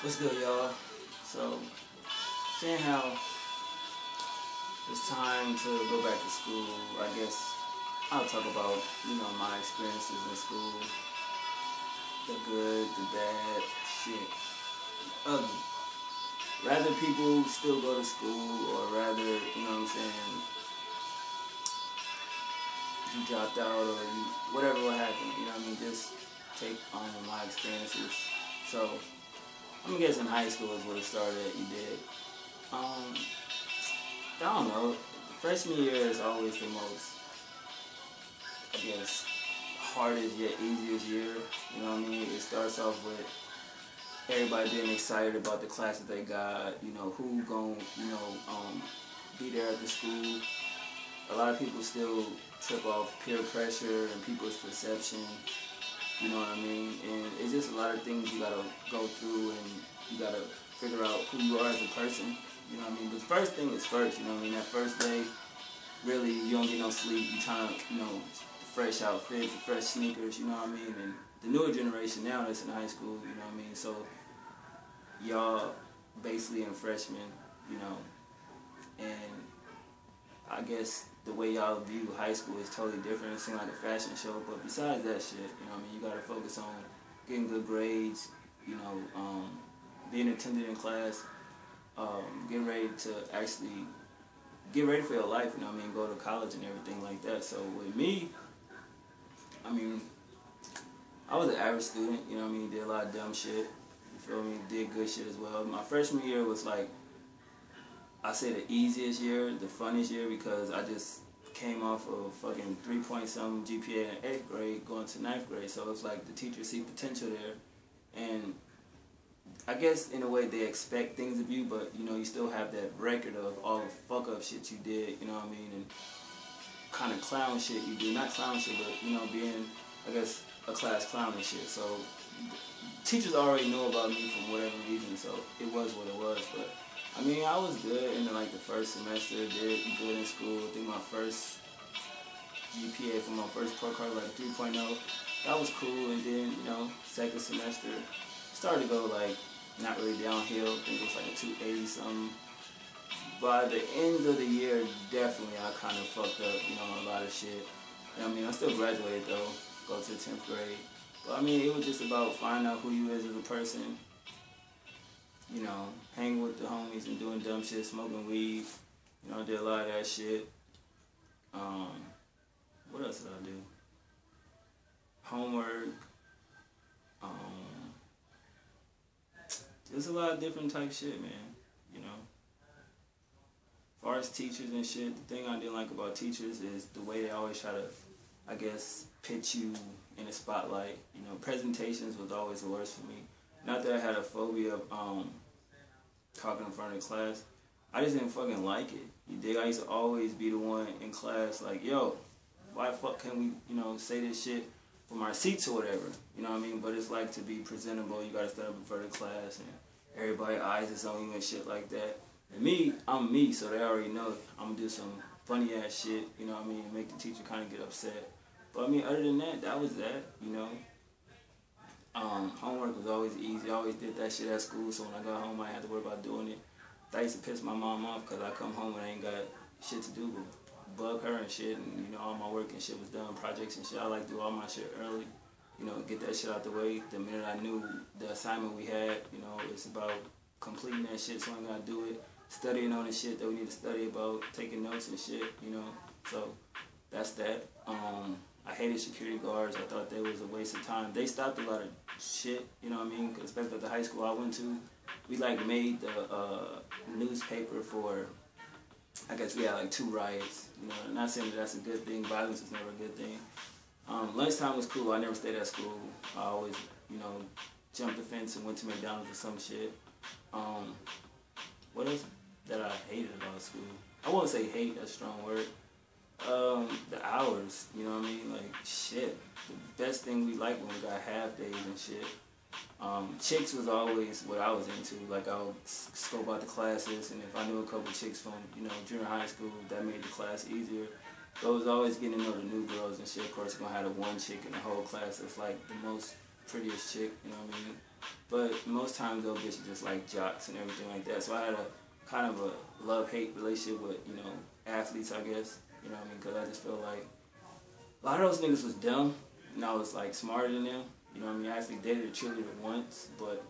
What's good, y'all? So, seeing how it's time to go back to school, I guess I'll talk about, my experiences in school. The good, the bad, shit, ugly. Rather people still go to school or rather, you dropped out or whatever will happen, just take on my experiences. So, I'm guessing high school is where it started at, you did. I don't know. Freshman year is always the most, I guess, hardest yet easiest year. You know what I mean? It starts off with everybody being excited about the class that they got. Who gon' be there at the school. A lot of people still trip off peer pressure and people's perception. You know what I mean? And it's just a lot of things you gotta go through and you gotta figure out who you are as a person. You know what I mean? But the first thing is first, you know what I mean? That first day, really, you don't get no sleep. You trying to, fresh outfits, fresh sneakers, you know what I mean? And the newer generation now that's in high school, you know what I mean? So, y'all basically in freshmen, and I guess the way y'all view high school is totally different. It seems like a fashion show, but besides that shit, you gotta focus on getting good grades, being attended in class, getting ready to actually get ready for your life, go to college and everything like that. So with me, I was an average student, did a lot of dumb shit, you feel me, did good shit as well. My freshman year was like, I say the easiest year, the funniest year, because I just came off of fucking 3-point-something GPA in 8th grade going to 9th grade, so it's like the teachers see potential there, and I guess in a way they expect things of you, but you still have that record of all the fuck up shit you did, and kind of clown shit you do, not clown shit, but being, I guess, a class clown and shit. So teachers already knew about me from whatever reason, so it was what it was. But I was good in the first semester, did good in school. I think my first GPA for my first pro card was like 3.0. That was cool, and then second semester started to go not really downhill. I think it was like a 280 something. By the end of the year, definitely I kind of fucked up, a lot of shit. I still graduated though, go to the 10th grade. But it was just about finding out who you is as a person. Hanging with the homies and doing dumb shit, smoking weed. I did a lot of that shit. What else did I do? Homework. There's a lot of different type shit, man. As far as teachers and shit, the thing I didn't like about teachers is the way they always try to, I guess, pitch you in the spotlight. Presentations was always the worst for me. Not that I had a phobia of talking in front of the class. I just didn't fucking like it. You dig? I used to always be the one in class like, yo, why the fuck can't we, say this shit from our seats or whatever? You know what I mean? But it's like to be presentable, you gotta stand up in front of the class and everybody's eyes is on you and shit like that. And me, I'm me, so they already know I'm gonna do some funny ass shit, make the teacher kind of get upset. But other than that, that was that, Homework was always easy. I always did that shit at school, so when I got home, I didn't have to worry about doing it. That used to piss my mom off because I come home and I ain't got shit to do but bug her and shit, and all my work and shit was done, projects and shit. I like to do all my shit early, get that shit out the way. The minute I knew the assignment we had, it's about completing that shit, so I gotta do it. Studying on the shit that we need to study about, taking notes and shit, So that's that. I hated security guards. I thought they was a waste of time. They stopped a lot of shit, Cause especially at the high school I went to, we made the newspaper for, I guess we had 2 riots. Not saying that that's a good thing. Violence is never a good thing. Lunchtime was cool. I never stayed at school. I always, jumped the fence and went to McDonald's or some shit. What else that I hated about school? I won't say hate, that's a strong word. The hours, shit. The best thing we liked when we got half days and shit. Chicks was always what I was into. I would scope out the classes, and if I knew a couple chicks from, junior high school, that made the class easier. So I was always getting to know the new girls and shit. Of course, you're gonna have the one chick in the whole class that's the most prettiest chick, you know what I mean? But most times they'll get you just like jocks and everything like that. So I had a kind of a love-hate relationship with, you know, athletes, I guess. You know what I mean? Because I just feel like a lot of those niggas was dumb, and I was like smarter than them. You know what I mean? I actually dated a cheerleader once, but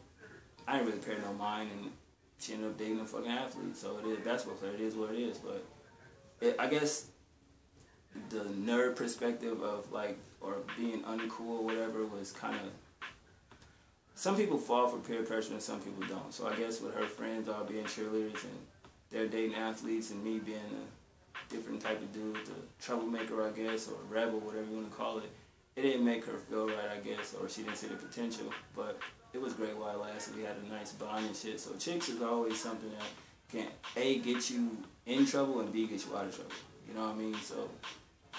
I didn't really pay no mind, and she ended up dating a fucking athlete. So it is a basketball player. It is what it is. But I guess the nerd perspective of like, or being uncool or whatever was kind of, some people fall for peer pressure and some people don't. So I guess with her friends all being cheerleaders and they're dating athletes and me being a different type of dude, the troublemaker, I guess, or rebel, whatever you want to call it, it didn't make her feel right, I guess, or she didn't see the potential. But it was great while it lasted. We had a nice bond and shit. So chicks is always something that can A, get you in trouble, and B, get you out of trouble. You know what I mean? So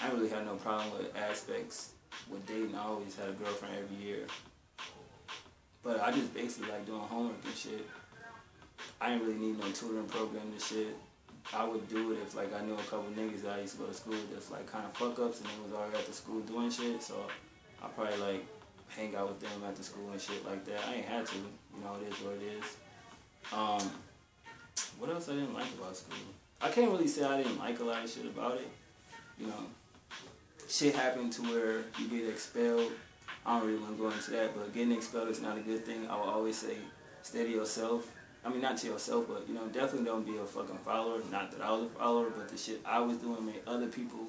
I didn't really have no problem with aspects with dating. I always had a girlfriend every year. But I just basically like doing homework and shit. I didn't really need no tutoring program and shit. I would do it if like I knew a couple niggas that I used to go to school with that's like kind of fuck ups and they was already at the school doing shit. So I probably like hang out with them at the school and shit like that. I ain't had to, you know, it is what it is. What else I didn't like about school? I can't really say I didn't like a lot of shit about it. You know, shit happened to where you get expelled. I don't really want to go into that, but getting expelled is not a good thing. I will always say, stay to yourself. I mean, not to yourself, but, you know, definitely don't be a fucking follower. Not that I was a follower, but the shit I was doing made other people,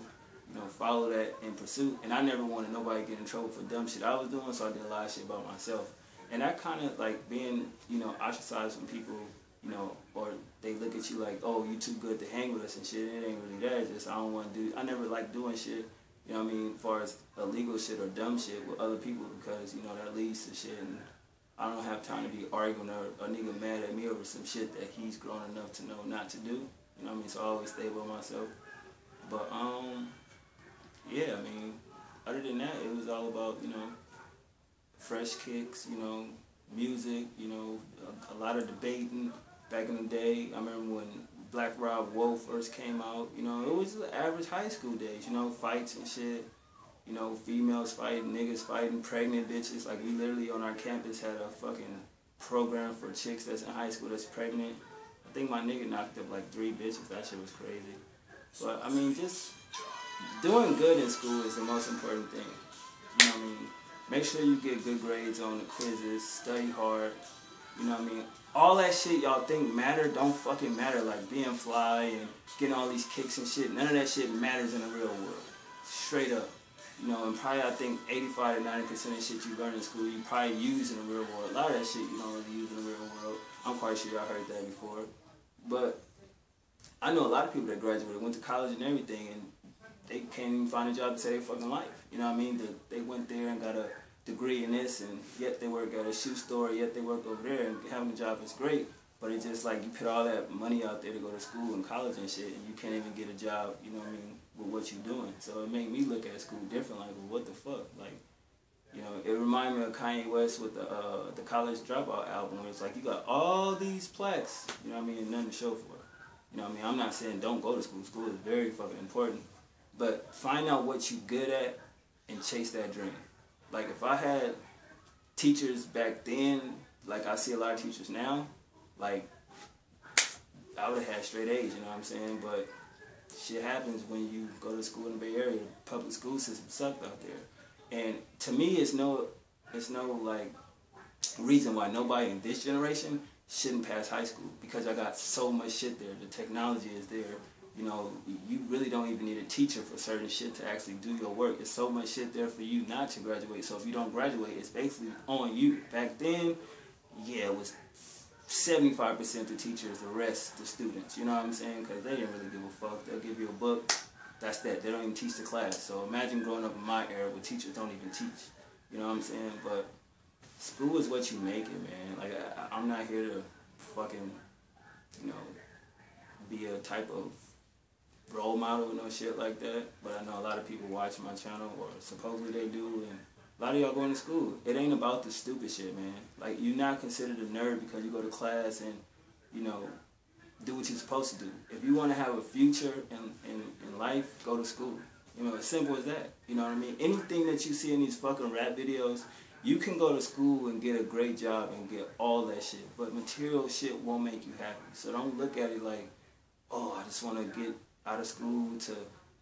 you know, follow that in pursuit. And I never wanted nobody to get in trouble for dumb shit I was doing, so I did a lot of shit about myself. And that kind of, like, being, you know, ostracized from people, you know, or they look at you like, oh, you too good to hang with us and shit. It ain't really that. It's just I don't want to do, I never liked doing shit, you know what I mean, as far as illegal shit or dumb shit with other people because, you know, that leads to shit. And I don't have time to be arguing or a nigga mad at me over some shit that he's grown enough to know not to do. You know what I mean? So I always stay by myself. But, yeah, I mean, other than that, it was all about, you know, fresh kicks, you know, music, you know, a lot of debating back in the day. I remember when Black Rob Woe first came out, you know, it was the average high school days, you know, fights and shit. You know, females fighting, niggas fighting, pregnant bitches. Like, we literally on our campus had a fucking program for chicks that's in high school that's pregnant. I think my nigga knocked up like 3 bitches. That shit was crazy. But, I mean, just doing good in school is the most important thing. You know what I mean? Make sure you get good grades on the quizzes, study hard. You know what I mean? All that shit y'all think matter don't fucking matter. Like being fly and getting all these kicks and shit. None of that shit matters in the real world. Straight up. You know, and probably I think 85 to 90% of shit you learn in school, you probably use in the real world. A lot of that shit you don't really use in the real world. I'm quite sure y'all heard that before. But I know a lot of people that graduated, went to college and everything, and they can't even find a job to save their fucking life. You know what I mean? They went there and got a degree in this, and yet they work at a shoe store, yet they work over there, and having a job is great. But it's just like you put all that money out there to go to school and college and shit, and you can't even get a job, you know what I mean, with what you're doing. So it made me look at school different, like, well, what the fuck? Like, you know, it reminded me of Kanye West with the College Dropout album, where it's like you got all these plaques, you know what I mean, and nothing to show for it. You know what I mean? I'm not saying don't go to school. School is very fucking important. But find out what you're good at and chase that dream. Like, if I had teachers back then, like I see a lot of teachers now, like, I would have had straight A's, you know what I'm saying? But shit happens when you go to school in the Bay Area. The public school system sucked out there. And to me, it's no like reason why nobody in this generation shouldn't pass high school, because I got so much shit there. The technology is there. You know, you really don't even need a teacher for certain shit to actually do your work. There's so much shit there for you not to graduate. So if you don't graduate, it's basically on you. Back then, yeah, it was 75% the teachers, the rest the students. You know what I'm saying? Because they didn't really give a fuck. They'll give you a book. That's that. They don't even teach the class. So imagine growing up in my era where teachers don't even teach. You know what I'm saying? But school is what you make it, man. Like, I'm not here to fucking, you know, be a type of role model or no shit like that. But I know a lot of people watch my channel, or supposedly they do, and a lot of y'all going to school. It ain't about the stupid shit, man. Like, you're not considered a nerd because you go to class and, you know, do what you're supposed to do. If you want to have a future in life, go to school. You know, as simple as that. You know what I mean? Anything that you see in these fucking rap videos You can go to school and get a great job and get all that shit, but material shit won't make you happy. So don't look at it like, oh, I just want to get out of school to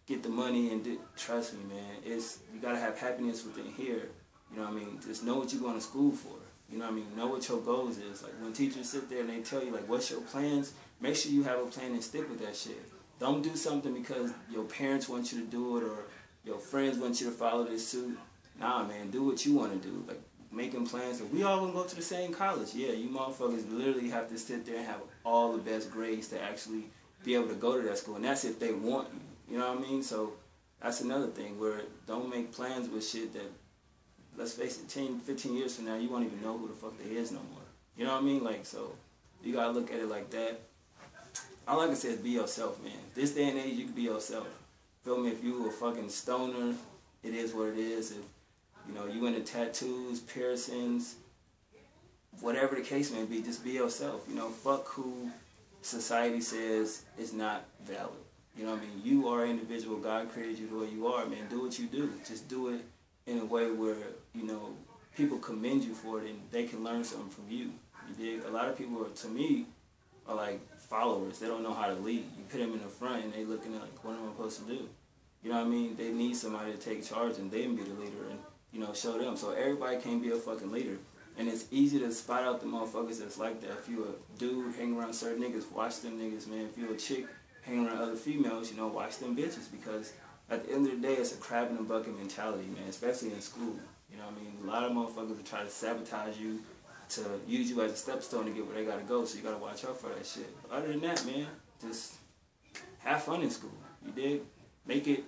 get the money and trust me, man. You gotta have happiness within here. You know what I mean? Just know what you're going to school for. You know what I mean? Know what your goals is. Like when teachers sit there and they tell you like, what's your plans? Make sure you have a plan and stick with that shit. Don't do something because your parents want you to do it or your friends want you to follow this suit. Nah, man, do what you want to do. Like making plans. Like, we all gonna go to the same college. Yeah, you motherfuckers literally have to sit there and have all the best grades to actually be able to go to that school. And that's if they want you. You know what I mean? So that's another thing where don't make plans with shit that, let's face it, 10, 15 years from now, you won't even know who the fuck they is no more. You know what I mean? Like, so you gotta look at it like that. All I can say is be yourself, man. This day and age, you can be yourself. Feel me? If you a fucking stoner, it is what it is. If, you know, you into tattoos, piercings, whatever the case may be, just be yourself. You know, fuck who society says is not valid. You know what I mean? You are an individual. God created you the way you are, man. Do what you do. Just do it in a way where, you know, people commend you for it and they can learn something from you. You dig? A lot of people, to me, are like followers. They don't know how to lead. You put them in the front and they looking at like, what am I supposed to do? You know what I mean? They need somebody to take charge and they can be the leader and, you know, show them. So everybody can't be a fucking leader. And it's easy to spot out the motherfuckers that's like that. If you a dude hang around certain niggas, watch them niggas, man. If you a chick hang around other females, you know, watch them bitches. Because at the end of the day, it's a crab in a bucket mentality, man, especially in school. You know what I mean? A lot of motherfuckers will try to sabotage you to use you as a stepstone to get where they gotta go, so you gotta watch out for that shit. But other than that, man, just have fun in school. You dig? Make it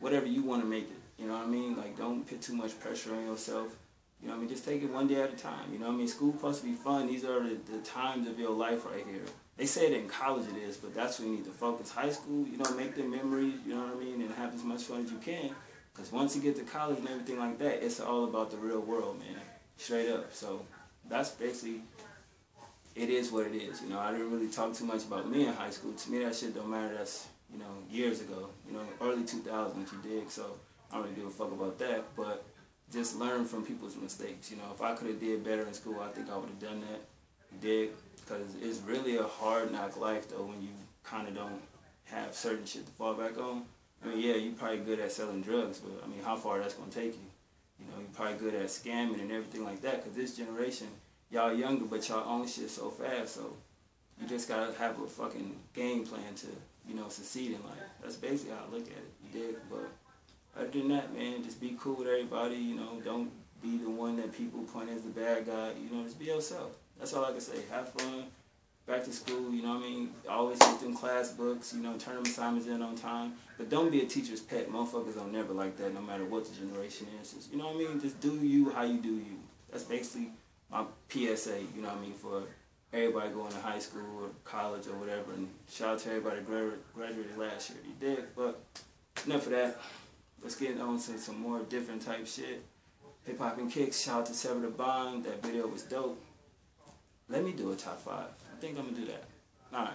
whatever you want to make it. You know what I mean? Like, don't put too much pressure on yourself. You know what I mean? Just take it one day at a time. You know what I mean? School's supposed to be fun. These are the times of your life right here. They say that in college it is, but that's when you need to focus. High school, you know, make the memories, you know what I mean, and have as much fun as you can. Because once you get to college and everything like that, it's all about the real world, man. Straight up. So that's basically, it is what it is. You know, I didn't really talk too much about me in high school. To me, that shit don't matter. That's, you know, years ago. You know, early 2000s, you dig. So I don't really give a fuck about that. But just learn from people's mistakes. You know, if I could have did better in school, I think I would have done that. You dig? Because it's really a hard knock life, though, when you kind of don't have certain shit to fall back on. I mean, yeah, you're probably good at selling drugs, but, I mean, how far that's going to take you? You know, you're probably good at scamming and everything like that, because this generation, y'all younger, but y'all own shit so fast, so you just got to have a fucking game plan to, you know, succeed in life. That's basically how I look at it, you dig? But other than that, man, just be cool with everybody, you know, don't be the one that people point as the bad guy, you know, just be yourself. That's all I can say. Have fun, back to school, you know what I mean? Always get them class books, you know, turn them assignments in on time. But don't be a teacher's pet. Motherfuckers don't never like that, no matter what the generation is. Just, you know what I mean? Just do you how you do you. That's basically my PSA, you know what I mean, for everybody going to high school or college or whatever. And shout out to everybody that graduated last year. You did, but enough of that. Let's get on to some more different type shit. Hip Hop and Kicks, shout out to Sever the Bond. That video was dope. Let me do a top 5. I think I'm going to do that. Alright.